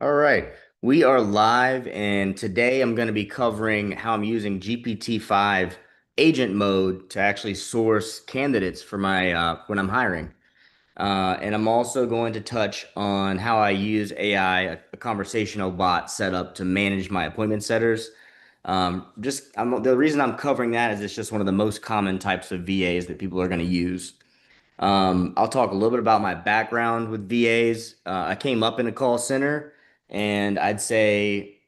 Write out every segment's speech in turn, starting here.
All right, we are live, and today I'm going to be covering how I'm using GPT-5 agent mode to actually source candidates for my when I'm hiring. And I'm also going to touch on how I use AI, a conversational bot set up to manage my appointment setters. The reason I'm covering that is it's just one of the most common types of VAs that people are going to use. I'll talk a little bit about my background with VAs. I came up in a call center, and I'd say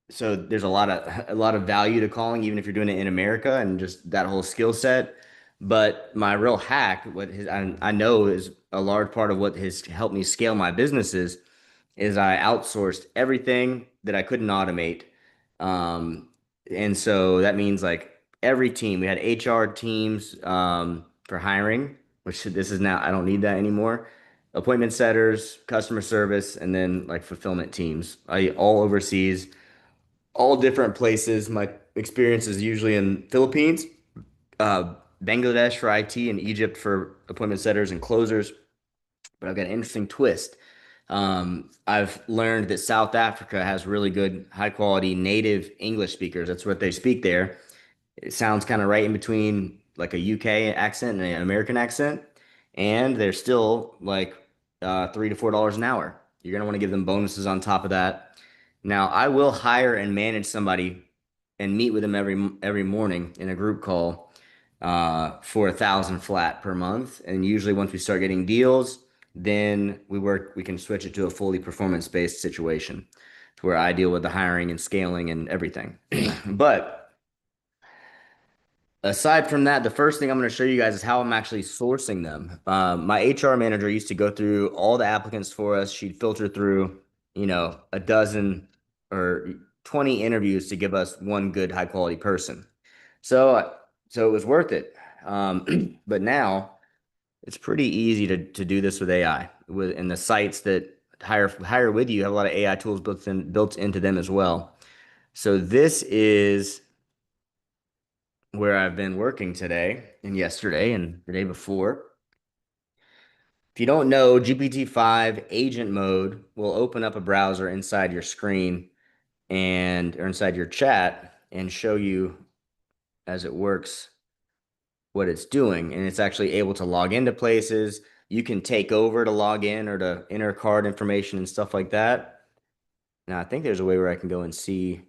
so. There's a lot of value to calling, even if you're doing it in America, and just that whole skill set. But my real hack, I know is a large part of what has helped me scale my businesses, is I outsourced everything that I couldn't automate. Um, and so that means like every team, we had HR teams for hiring, which this is now, I don't need that anymore. Appointment setters, customer service, and then like fulfillment teams. I all overseas, all different places. My experience is usually in Philippines, uh, Bangladesh for IT, and Egypt for appointment setters and closers. But I've got an interesting twist. I've learned that South Africa has really good, high quality native English speakers. That's what they speak there. It sounds kind of right in between like a UK accent and an American accent, and they're still like $3 to $4 an hour. You're gonna want to give them bonuses on top of that. Now, I will hire and manage somebody and meet with them every morning in a group call for 1,000 flat per month. And usually, once we start getting deals, then we can switch it to a fully performance based situation where I deal with the hiring and scaling and everything. But aside from that, the first thing I'm going to show you guys is how I'm actually sourcing them. My HR manager used to go through all the applicants for us. She'd filter through, a dozen or 20 interviews to give us one good, high quality person. So, so it was worth it. But now it's pretty easy to do this with AI. And the sites that hire with you have a lot of AI tools built into them as well. So this is where I've been working today and yesterday and the day before. If you don't know, GPT-5 agent mode will open up a browser inside your screen or inside your chat and show you as it works what it's doing. And it's actually able to log into places. You can take over to log in or to enter card information and stuff like that. Now, I think there's a way where I can go and see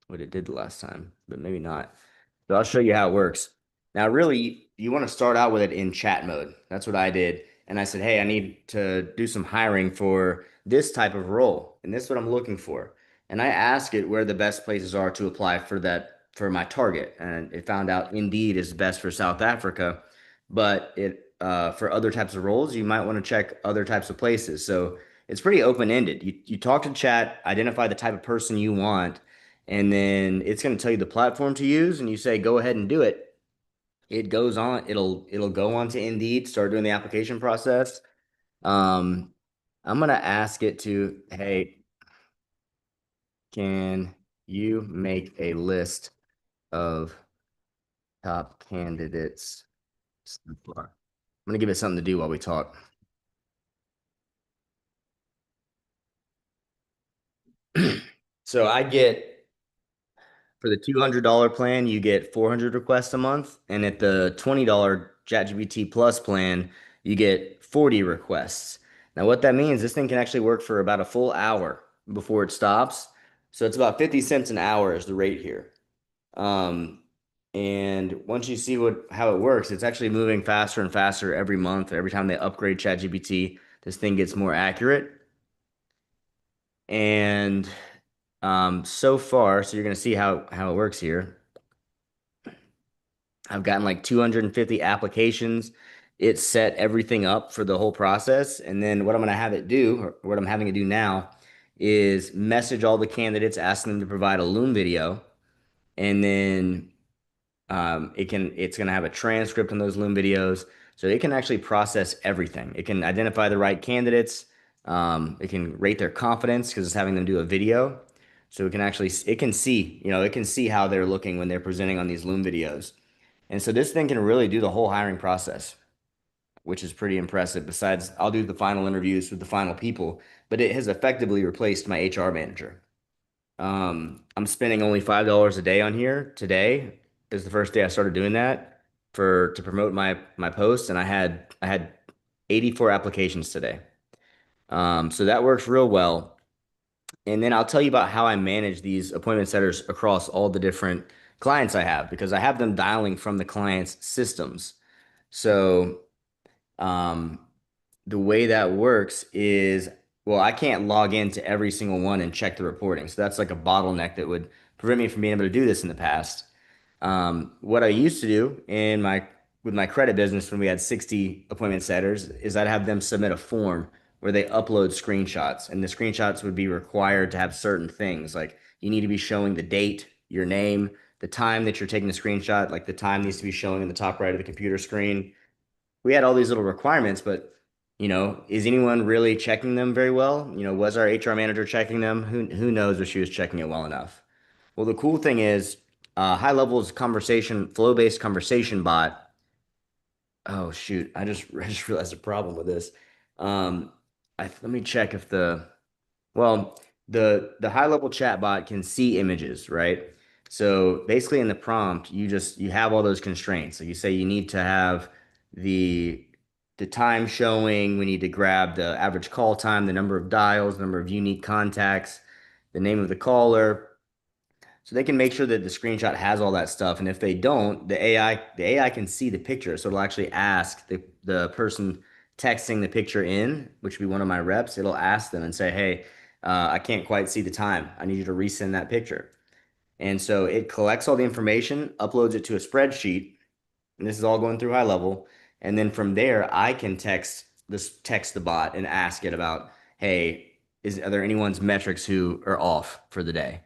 what it did the last time, but maybe not. So I'll show you how it works. Now, really, you want to start out with it in chat mode. That's what I did. And I said, hey, I need to do some hiring for this type of role. And this is what I'm looking for. And I ask it where the best places are to apply for my target. And it found out Indeed is best for South Africa, but for other types of roles, you might want to check other types of places. So it's pretty open-ended. You talk to chat, identify the type of person you want, and then it's going to tell you the platform to use, and you say go ahead and do it. It goes on. It'll go on to Indeed, start doing the application process. Um, I'm gonna ask it to, hey, can you make a list of top candidates so far? I'm gonna give it something to do while we talk. So I get for the $200 plan, you get 400 requests a month, and at the $20 ChatGPT Plus plan, you get 40 requests. Now, what that means, this thing can actually work for about a full hour before it stops. So it's about 50 cents an hour is the rate here. Um, and once you see how it works, it's actually moving faster and faster every month. Every time they upgrade ChatGPT, this thing gets more accurate. And so far, so you're going to see how it works here. I've gotten like 250 applications. It set everything up for the whole process. And then what I'm going to have it do, or what I'm having it do now, is message all the candidates, asking them to provide a Loom video. And then it's going to have a transcript on those Loom videos. So it can actually process everything. It can identify the right candidates. It can rate their confidence because it's having them do a video. So it can see how they're looking when they're presenting on these Loom videos. And so this thing can really do the whole hiring process. which is pretty impressive. Besides, I'll do the final interviews with the final people, but it has effectively replaced my HR manager. I'm spending only $5 a day on here. Today is the first day I started doing that for to promote my posts, and I had 84 applications today. So that works real well. And then I'll tell you about how I manage these appointment setters across all the different clients I have because I have them dialing from the client's systems. So um, the way that works is, well, I can't log into every single one and check the reporting. So that's like a bottleneck that would prevent me from being able to do this in the past. What I used to do in my with my credit business when we had 60 appointment setters is I'd have them submit a form where they upload screenshots, and the screenshots would be required to have certain things like you need to be showing the date, your name, the time that you're taking the screenshot, like the time needs to be showing in the top right of the computer screen. We had all these little requirements, but is anyone really checking them very well? Was our HR manager checking them? Who knows if she was checking it well enough? Well, the cool thing is, high levels conversation, flow-based conversation bot. Oh shoot, I just realized a problem with this. Um, let me check if well, the high level chat bot can see images, right? So basically in the prompt, you have all those constraints. So you say you need to have the the time showing, we need to grab the average call time, the number of dials, number of unique contacts, the name of the caller. So they can make sure that the screenshot has all that stuff. And if they don't, the AI can see the picture. So it'll actually ask the person texting the picture in, which would be one of my reps, it'll ask them and say, hey, I can't quite see the time. I need you to resend that picture. And so it collects all the information, uploads it to a spreadsheet, and this is all going through high level. And then from there, I can text the bot and ask it about, hey, are there anyone's metrics who are off for the day?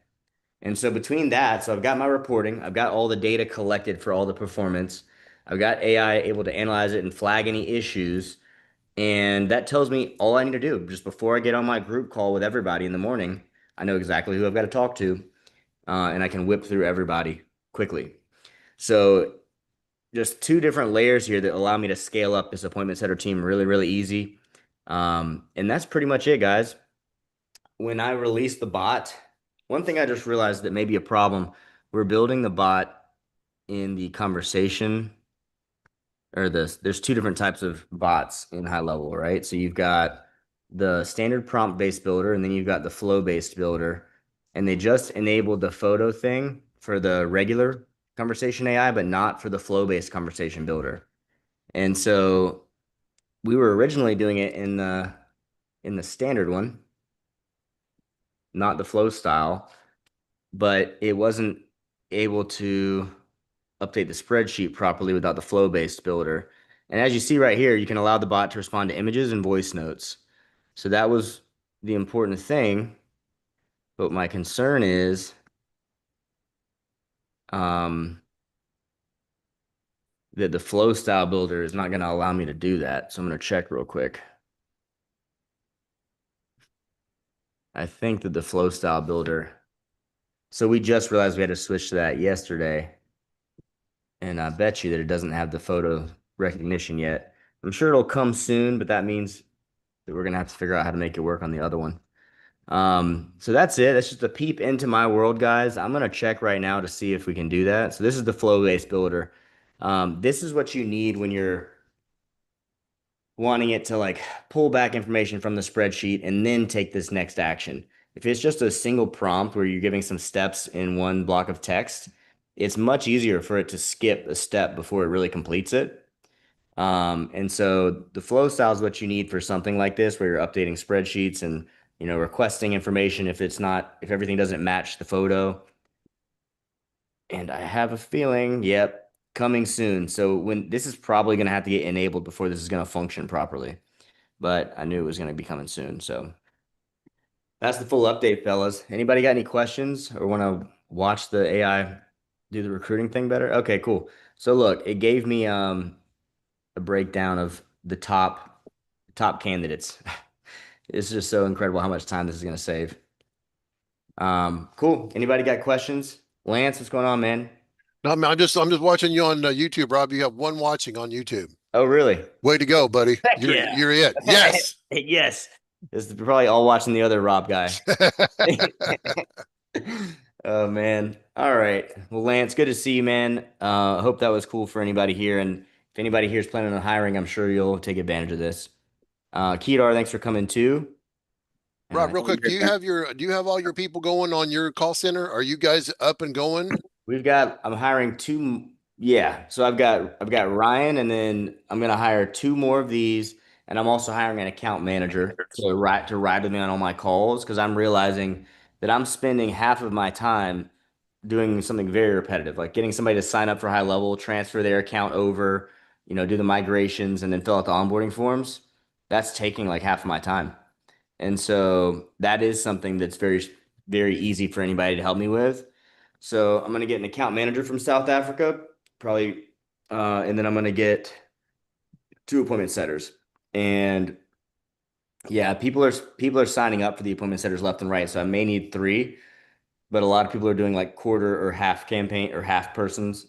And so between that, so I've got my reporting, I've got all the data collected for all the performance, I've got AI able to analyze it and flag any issues, and that tells me all I need to do. Just before I get on my group call with everybody in the morning, I know exactly who I've got to talk to, and I can whip through everybody quickly. So just two different layers here that allow me to scale up this appointment setter team really, really easy. And that's pretty much it, guys. When I released the bot, one thing I just realized that may be a problem. We're building the bot in the conversation or there's two different types of bots in high level, right? So you've got the standard prompt based builder and then you've got the flow based builder. And they just enabled the photo thing for the regular conversation AI, but not for the flow based conversation builder. And so we were originally doing it in the standard one, not the flow style, but it wasn't able to update the spreadsheet properly without the flow-based builder. And as you see right here, you can allow the bot to respond to images and voice notes. So that was the important thing. But my concern is um, that the flow style builder is not going to allow me to do that. So I'm going to check real quick. I think that the flow style builder. So we just realized we had to switch to that yesterday. And I bet you that it doesn't have the photo recognition yet. I'm sure it'll come soon, but that means that we're gonna have to figure out how to make it work on the other one. So that's it. That's just a peep into my world, guys. I'm gonna check right now to see if we can do that. So this is the flow-based builder. This is what you need when you're wanting it to like pull back information from the spreadsheet and then take this next action. If it's just a single prompt where you're giving some steps in one block of text, it's much easier for it to skip a step before it really completes it. And so the flow style is what you need for something like this, where you're updating spreadsheets and requesting information if everything doesn't match the photo. And I have a feeling, yep, coming soon. So when this is probably going to have to get enabled before this is going to function properly. But I knew it was going to be coming soon. So that's the full update, fellas. Anybody got any questions or want to watch the AI do the recruiting thing better? Okay, cool. So look, it gave me a breakdown of the top candidates. It's just so incredible how much time this is going to save. Cool. Anybody got questions? Lance, what's going on, man? No, I'm just watching you on YouTube, Rob. You have one watching on YouTube. Oh, really? Way to go, buddy. Heck You're yeah. you're it. Yes. Yes. This is probably all watching the other Rob guy. Oh man. All right. Well, Lance, good to see you, man. I hope that was cool for anybody here. And if anybody here is planning on hiring, I'm sure you'll take advantage of this. Kedar, thanks for coming too. Rob, I real think quick, do you have all your people going on your call center? Are you guys up and going? I'm hiring two. Yeah. So I've got Ryan, and then I'm gonna hire two more of these, and I'm also hiring an account manager to ride with me on all my calls because I'm realizing that I'm spending half of my time doing something very repetitive, like getting somebody to sign up for high level, transfer their account over, do the migrations, and then fill out the onboarding forms. That's taking like half of my time. And so that is something that's very, very easy for anybody to help me with. So I'm gonna get an account manager from South Africa, probably, and then I'm gonna get two appointment setters. And yeah, people are signing up for the appointment setters left and right. So I may need three, but a lot of people are doing like quarter or half campaign or half persons,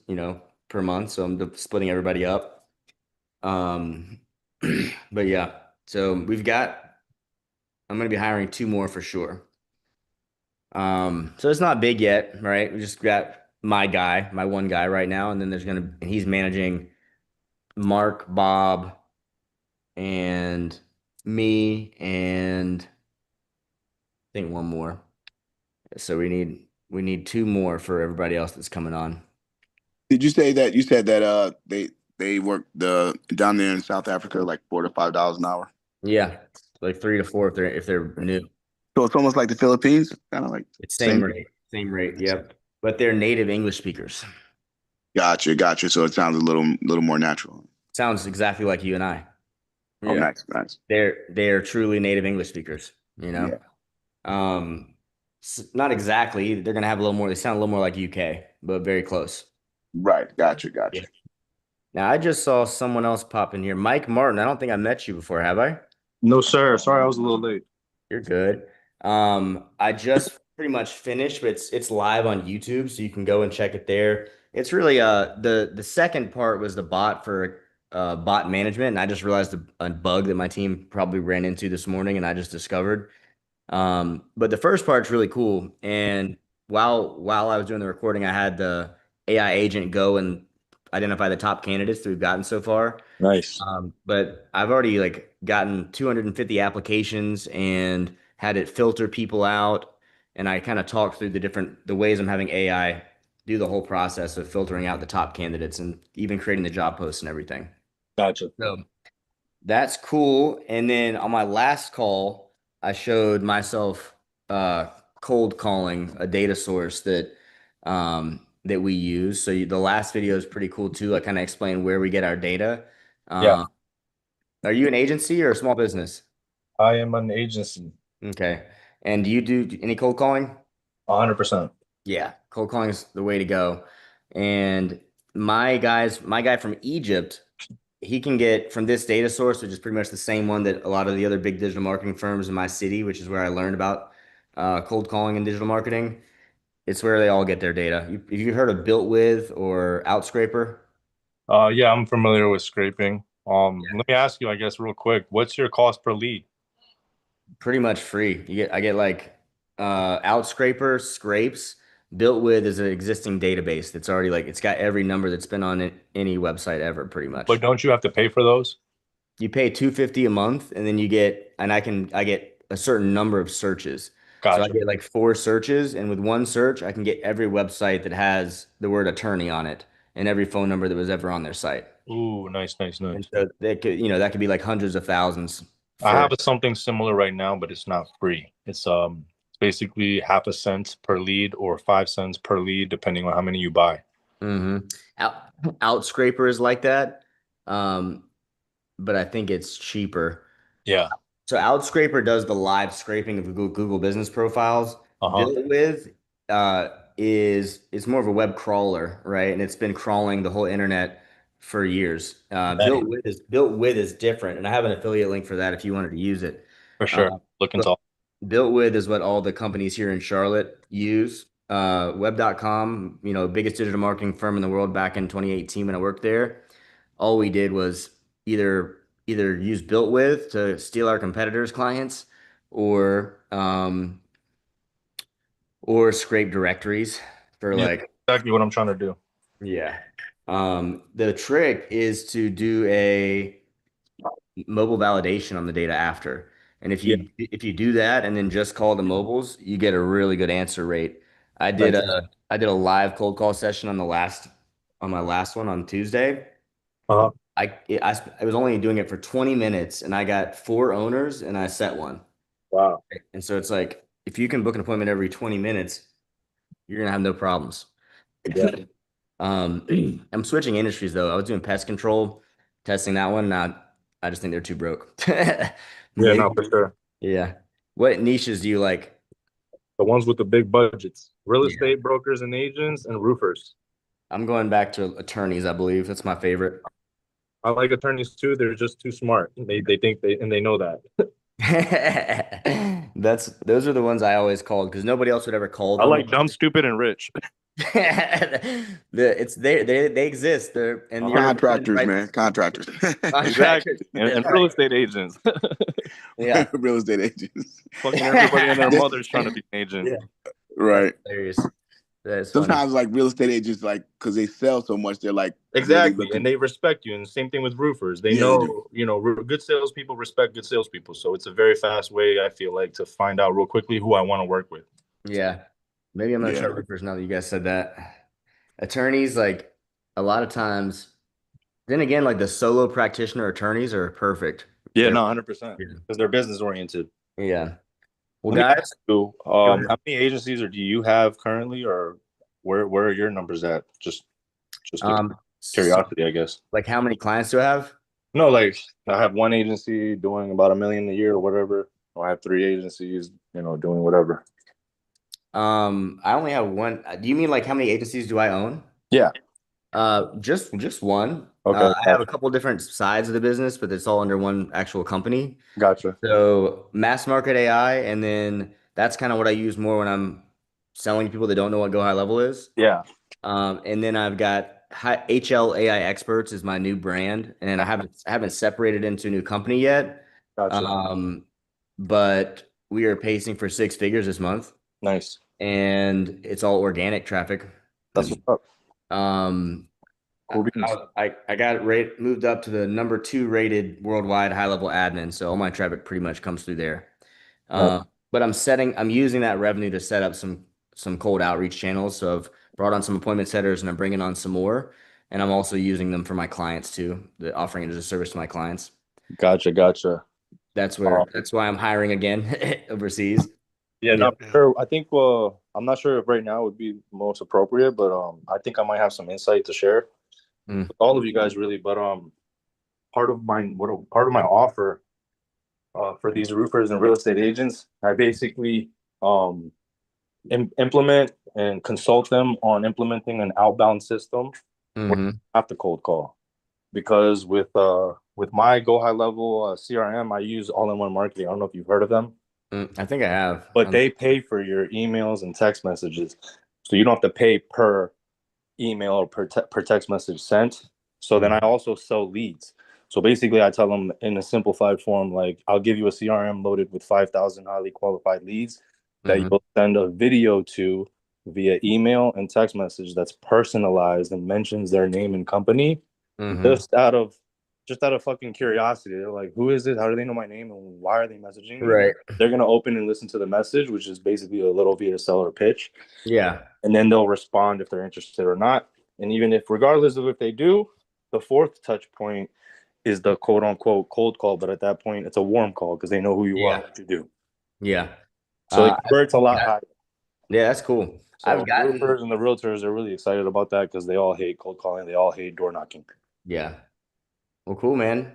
per month. So I'm splitting everybody up. Um, but yeah, so I'm gonna be hiring two more for sure. So it's not big yet, right? We just got my one guy right now, and then and he's managing Mark, Bob, and me, and I think one more. So we need two more for everybody else that's coming on. Did you said that they work down there in South Africa like $4 to $5 an hour? Yeah, like three to four if they're new. So it's almost like the Philippines, kind of like It's same same. rate, same rate. Yep, but they're native English speakers. Gotcha, gotcha. So it sounds a little more natural. Sounds exactly like you and I. Oh, Yeah, nice, nice. they're truly native English speakers. Yeah, Um, not exactly. They're gonna have a little more. They sound a little more like UK, but very close. right. Gotcha, Yeah. gotcha. Now I just saw someone else pop in here. Mike Martin. I don't think I met you before, have I? No, sir. Sorry, I was a little late. You're good. I just pretty much finished, but it's live on YouTube, so you can go and check it there. It's really the second part was the bot management, and I just realized a bug that my team probably ran into this morning, and I just discovered. But the first part's really cool. And while I was doing the recording, I had the AI agent go and identify the top candidates that we've gotten so far. Nice. But I've already like gotten 250 applications and had it filter people out. And I kind of talked through the ways I'm having AI do the whole process of filtering out the top candidates and even creating the job posts and everything. Gotcha. So that's cool. And then on my last call, I showed myself cold calling a data source that we use. So the last video is pretty cool too. I kind of explained where we get our data. Yeah, Uh, are you an agency or a small business? I am an agency. Okay. And do you do any cold calling? 100%. Yeah, cold calling is the way to go. And my guy from Egypt, he can get from this data source, which is pretty much the same one that a lot of the other big digital marketing firms in my city, which is where I learned about cold calling and digital marketing. It's where they all get their data. Have you heard of Built With or Outscraper? Yeah, I'm familiar with scraping. Let me ask you, I guess, real quick, what's your cost per lead? Pretty much free. I get like Outscraper scrapes. Built With is an existing database that's already like it's got every number that's been on any website ever, pretty But much. don't you have to pay for those? You pay 250 a month, and then I get a certain number of searches. So I Gotcha. get like four searches, and with one search, I can get every website that has the word attorney on it and every phone number that was ever on their site. Ooh, nice, nice, And nice. so that could be like hundreds of thousands I for. have something similar right now, but it's not free. It's basically half a cent per lead or 5 cents per lead, depending on how many you buy. hmm Outscraper is like that, um, but I think it's cheaper. Yeah. So Outscraper does the live scraping of Google business profiles. Uh-huh. Built with is it's more of a web crawler, right? And it's been crawling the whole internet for years. Nice. Built with is different, and I have an affiliate link for that if you wanted to use it. For Uh, sure. Look into but all. Built with is what all the companies here in Charlotte use. Web.com, biggest digital marketing firm in the world back in 2018 when I worked there. All we did was either use built with to steal our competitors' clients, or scrape directories for Yeah, like, exactly what I'm trying to do. yeah. The trick is to do a mobile validation on the data after. And Yeah, if you do that and then just call the mobiles, you get a really good answer rate. nice. I did a live cold call session on my last one on Tuesday. Uh-huh. I was only doing it for 20 minutes and I got four owners and I set one. Wow. And so it's like if you can book an appointment every 20 minutes, you're gonna have no problems. Yeah. I'm switching industries though. I was doing pest control, testing that one. Now I just think they're too broke. Yeah, Maybe, no, for sure. yeah. What niches do you like? The ones with the big budgets, real Yeah, estate brokers and agents, and roofers. I'm going back to attorneys, I believe. That's my favorite. I like attorneys too. They're just too smart. They think they know that. Those are the ones I always called because nobody else would ever call I them. like dumb, stupid, and rich. It's they exist. And you're represented Contractors, right man. Contractors. contractors. Exactly. And, That's and real right. estate agents. Yeah. Real estate agents. Fucking everybody and their This- mother's trying to be an agent. Yeah. That's right. hilarious. That is funny. Sometimes like real estate agents, like because they sell so much, they're like really Exactly. looking. And they respect you. And the same thing with roofers. They Yeah, they do. know, good salespeople respect good salespeople. So it's a very fast way, I feel like, to find out real quickly who I want to work with. Yeah. Maybe I'm gonna Yeah. try roofers now that you guys said that. Attorneys, like a lot of times, then again, like the solo practitioner attorneys are perfect. Yeah, They're no, 100%. yeah. Because they're business oriented. Yeah. Well, Let me guys, ask you, go ahead. how many agencies or do you have currently, or where are your numbers at? Just a So, curiosity, I guess. like how many clients do I have? No, like I have one agency doing about $1 million a year or whatever. Or I have three agencies, doing whatever. I only have one. Do you mean like how many agencies do I own? Yeah. Just one. Okay. I have a couple different sides of the business, but it's all under one actual company. Gotcha. So mass market AI, and then that's kind of what I use more when I'm selling to people that don't know what Go High Level is. Yeah. And then I've got HL AI Experts is my new brand, and I haven't separated into a new company yet. Gotcha. But we are pacing for six figures this month, Nice. and it's all organic traffic. That's what's up. Um, Cool beans. I got moved up to the number 2 rated worldwide high level admin, so all my traffic pretty much comes through there. Nice. But I'm using that revenue to set up some cold outreach channels. So I've brought on some appointment setters, and I'm bringing on some more, and I'm also using them for my clients too, offering it as a service to my clients. Gotcha. That's Um, that's why I'm hiring again overseas. Yeah, Yeah. no, for sure. I think I'm not sure if right now would be most appropriate, but I think I might have some insight to share Mm. with all of you guys really. But part of my offer for these roofers and real estate agents, I basically implement and consult them on implementing an outbound system where Hmm. you have to cold call. Because with my Go High Level CRM, I use all-in-one marketing. I don't know if you've heard of them. I think I have. But they pay for your emails and text messages, so you don't have to pay per email or per text message sent. So then I also sell leads. So basically, I tell them in a simplified form, like I'll give you a CRM loaded with 5,000 highly qualified leads that Mhm. you'll send a video to via email and text message that's personalized and mentions their name and company Mhm. just out of fucking curiosity. They're like, who is it? How do they know my name? And why are they messaging me? Right. They're gonna open and listen to the message, which is basically a little via seller pitch. Yeah. And then they'll respond if they're interested or not. And even if regardless of if they do, the fourth touch point is the quote unquote cold call. But at that point, it's a warm call because they know who you are, Yeah. what you do. Yeah. So it Uh, converts a lot yeah. higher. Yeah, that's cool. So I've the gotten roofers and the realtors are really excited about that because they all hate cold calling. They all hate door knocking. Yeah. Well, cool, man.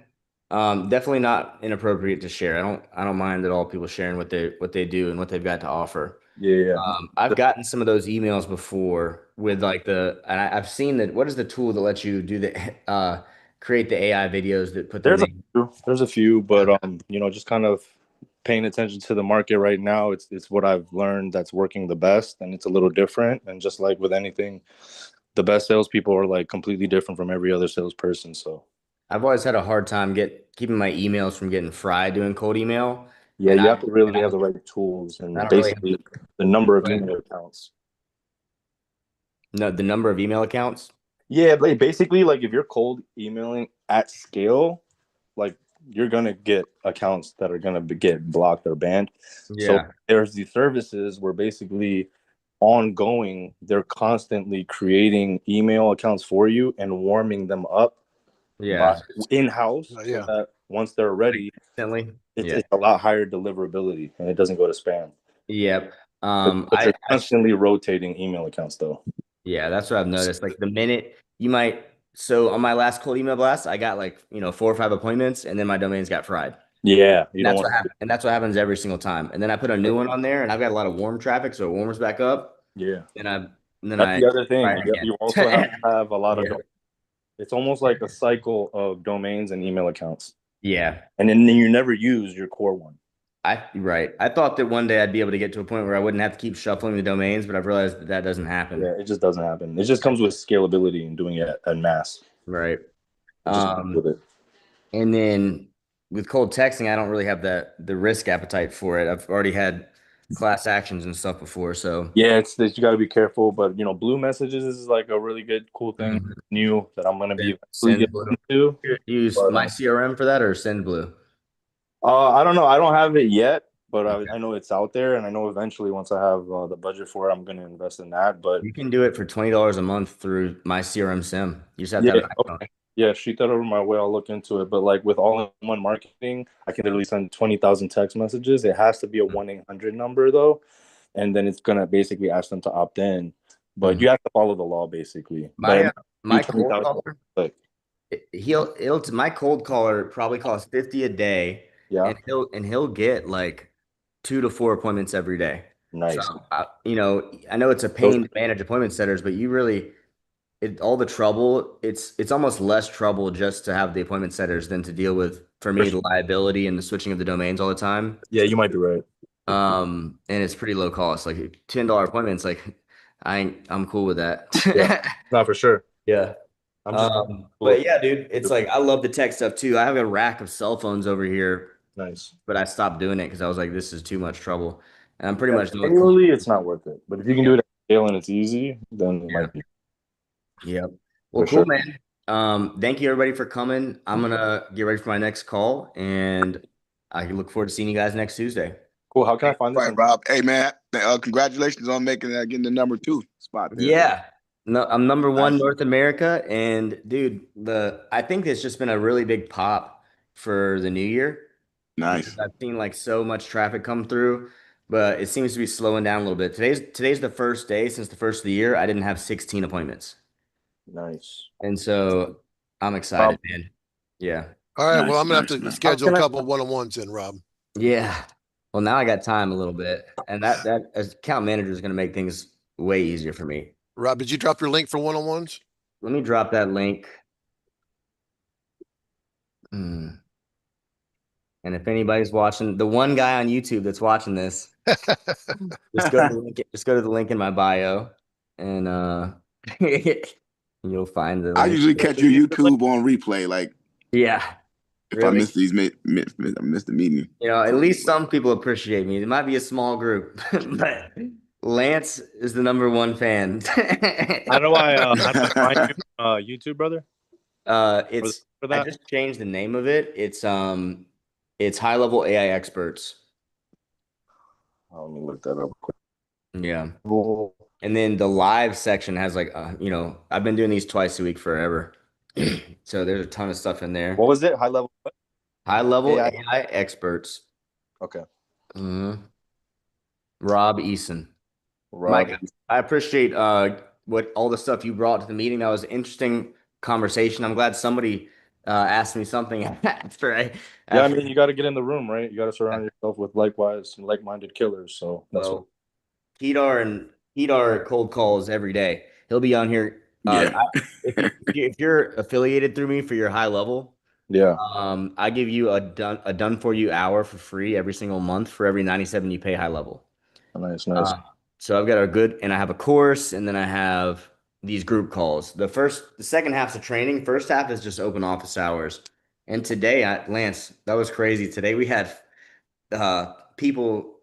Definitely not inappropriate to share. I don't mind at all people sharing what they do and what they've got to offer. Yeah. I've gotten some of those emails before with like I've seen that. What is the tool that lets you do the create the AI videos that put the There's a link? few, there's a few, but just kind of paying attention to the market right now. It's what I've learned that's working the best, and it's a little different. And just like with anything, the best salespeople are like completely different from every other salesperson. So I've always had a hard time keeping my emails from getting fried doing cold email, Yeah, and you I have to and really have the right tools I and don't really have basically the number of the, email accounts. no, the number of email accounts. Yeah, like basically, like if you're cold emailing at scale, like you're gonna get accounts that are gonna get blocked or banned. So Yeah, there's these services where basically ongoing, they're constantly creating email accounts for you and warming them up by yeah, in house so Yeah. that once they're like ready, instantly. it's Yeah, it's a lot higher deliverability and it doesn't go to spam. yep. But you're constantly rotating email accounts though. Yeah, that's what I've noticed. Like the minute you might, so on my last cold email blast, I got like, 4 or 5 appointments and then my domains got fried. Yeah, you And don't that's want what happened. And that's what happens every single time. And then I put a new to. one on there and I've got a lot of warm traffic. So it warms back up Yeah, and then that's I the other try thing. it You again. also have to have a lot of. Yeah. It's almost like a cycle of domains and email accounts, Yeah. and then you never use your core one. Right. I thought that one day I'd be able to get to a point where I wouldn't have to keep shuffling the domains, but I've realized that that doesn't happen. Yeah, it just doesn't happen. It just comes with scalability and doing it en masse. Right. It just comes with Um, it. and then with cold texting, I don't really have the risk appetite for it. I've already had class actions and stuff before, so Yeah, it's that you got to be careful, but blue messages is like a really good, cool thing Mhm. new that I'm gonna be eventually Send getting Blue. into. You use But my CRM for that or Send Blue? I don't know. I don't have it yet, but Okay. I know it's out there, and I know eventually once I have the budget for it, I'm gonna invest in that. But You can do it for $20 a month through my CRM sim. You just have to yeah, have an iPhone. okay. Yeah, shoot that over my way. I'll look into it. But like with all-in-one marketing, I can literally send 20,000 text messages. It has to be a 1-800 number though, and then it's gonna basically ask them to opt in. But Mhm. you have to follow the law basically. But My it uh, might be my cold 20,000. caller, Like he'll my cold caller probably costs 50 a day, yeah, and he'll get like 2 to 4 appointments every day. So nice. I know it's a Those, pain to manage appointment setters, but all the trouble, it's almost less trouble just to have the appointment setters than to deal with, for for me, the sure. liability and the switching of the domains all the time. Yeah, you might be right. And it's pretty low cost, like $10 appointments. Like I'm cool with Yeah, that. not for sure. Yeah. I'm just But yeah, dude, it's like I love the tech stuff too. I have a rack of cell phones over here, nice. but I stopped doing it because I was like, this is too much trouble. And I'm pretty Yeah, much doing cold. manually, it's not worth it. But if you can Yeah. do it at scale and it's easy, then it Yeah. might be Yep. Well, for cool, sure. man. Thank you everybody for coming. I'm gonna get ready for my next call, and I look forward to seeing you guys next Tuesday. Cool. How can I find this Right, on? Rob. Hey, man. Congratulations on making that, getting the number 2 spot there. Yeah. No, I'm number one Nice. North America, and dude, I think it's just been a really big pop for the new year because Nice. I've seen like so much traffic come through, but it seems to be slowing down a little bit. Today's the first day since the first of the year I didn't have 16 appointments, Nice. and so I'm Rob, excited, man. Yeah. All right. Well, Nice. I'm gonna have Nice, to man. how schedule a can I? couple one-on-ones then, Rob. Yeah. Well, now I got time a little bit, and that as account manager is going to make things way easier for me. Rob, did you drop your link for one-on-ones? Let me drop that link. Hmm. And if anybody's watching, the one guy on YouTube that's watching this, just go to the link, just go to the link in my bio, and you'll find the I link. usually catch your YouTube on replay. Like Yeah, if I really. miss I miss the meeting. At least some people appreciate me. It might be a small group, but Lance is the number one fan. How do I find you on YouTube, brother? It's For I that? just changed the name of it. It's high level AI experts. Let me look that up quick. Yeah. What And then the live section has like, I've been doing these twice a week forever. So there's a ton of stuff in there. was it? High level High level AI. AI experts. Okay. Mhm. Rob Eason. Rob. Mike, I appreciate what all the stuff you brought to the meeting. That was an interesting conversation. I'm glad somebody asked me something Yeah, I after. mean, you got to get in the room, right? You got to surround yourself with likewise and like-minded killers. So that's what. Well, Kedar cold calls every day. He'll be on here. Yeah. If you're affiliated through me for your high level, Yeah. I give you a done for you hour for free every single month for every 97 you pay high level. Nice, nice. Uh, so I've got a good, and I have a course, and then I have these group calls. The second half's a training. First half is just open office hours. And today, Lance, that was crazy. Today we had people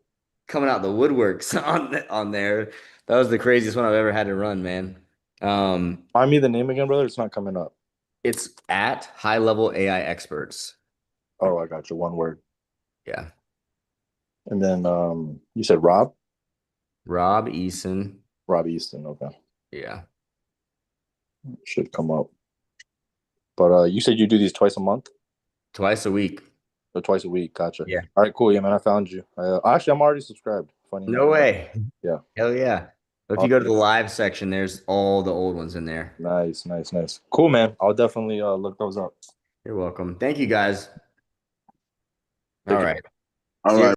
coming out the woodworks on there. That was the craziest one I've ever had to run, man. Find me the name again, brother. It's not coming up. It's at High Level AI Experts. Oh, I got you. One word. Yeah. And then you said Rob? Rob Eason. Rob Easton. Okay. Yeah. Should come up. But you said you do these twice a month Twice a week. or twice a week. Gotcha. Yeah. All right, cool. Yeah, man, I found you. Actually, I'm already subscribed. Funny No enough. way. Yeah. Hell yeah. If you go to the live section, there's all the old ones in there. Nice, nice, nice. Cool, man. I'll definitely look those up. You're welcome. Thank you guys. All Take care. right. All See you. right.